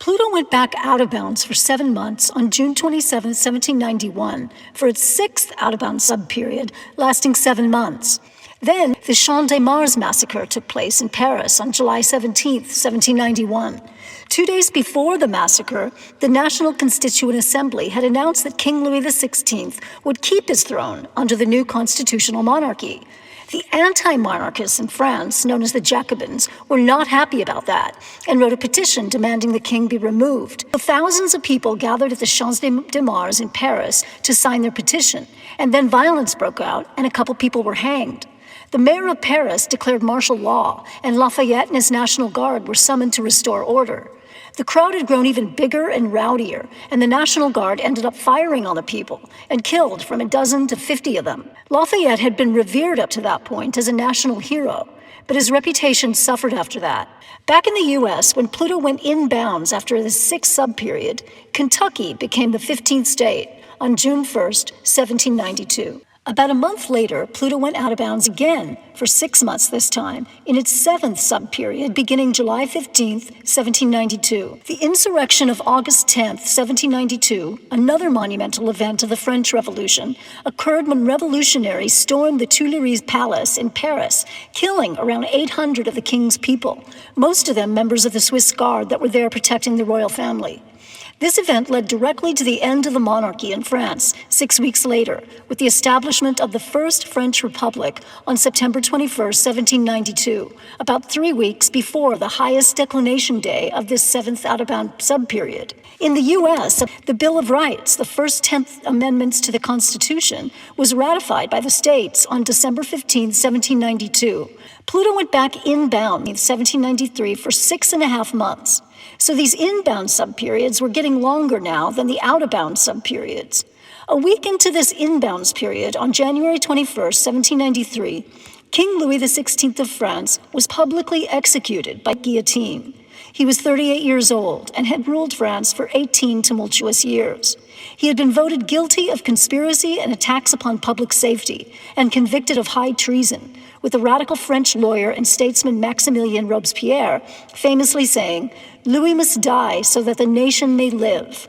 Pluto went back out of bounds for 7 months on June 27, 1791, for its sixth out-of-bounds subperiod, lasting 7 months. Then, the Champ de Mars massacre took place in Paris on July 17, 1791. 2 days before the massacre, the National Constituent Assembly had announced that King Louis XVI would keep his throne under the new constitutional monarchy. The anti-monarchists in France, known as the Jacobins, were not happy about that and wrote a petition demanding the king be removed. So thousands of people gathered at the Champ de Mars in Paris to sign their petition, and then violence broke out and a couple people were hanged. The mayor of Paris declared martial law, and Lafayette and his National Guard were summoned to restore order. The crowd had grown even bigger and rowdier, and the National Guard ended up firing on the people and killed from a dozen to 50 of them. Lafayette had been revered up to that point as a national hero, but his reputation suffered after that. Back in the U.S., when Pluto went inbounds after the sixth subperiod, Kentucky became the 15th state on June 1, 1792. About a month later, Pluto went out of bounds again for 6 months this time, in its seventh subperiod beginning July 15, 1792. The insurrection of August 10, 1792, another monumental event of the French Revolution, occurred when revolutionaries stormed the Tuileries Palace in Paris, killing around 800 of the king's people, most of them members of the Swiss Guard that were there protecting the royal family. This event led directly to the end of the monarchy in France 6 weeks later, with the establishment of the First French Republic on September 21, 1792, about 3 weeks before the highest declination day of this seventh out-of-bound subperiod. In the U.S., the Bill of Rights, the first 10th amendments to the Constitution, was ratified by the states on December 15, 1792. Pluto went back inbound in 1793 for 6.5 months. So these inbound subperiods were getting longer now than the out-of-bound subperiods. A week into this inbounds period, on January 21, 1793, King Louis XVI of France was publicly executed by guillotine. He was 38 years old and had ruled France for 18 tumultuous years. He had been voted guilty of conspiracy and attacks upon public safety and convicted of high treason, with the radical French lawyer and statesman Maximilien Robespierre famously saying, "Louis must die so that the nation may live."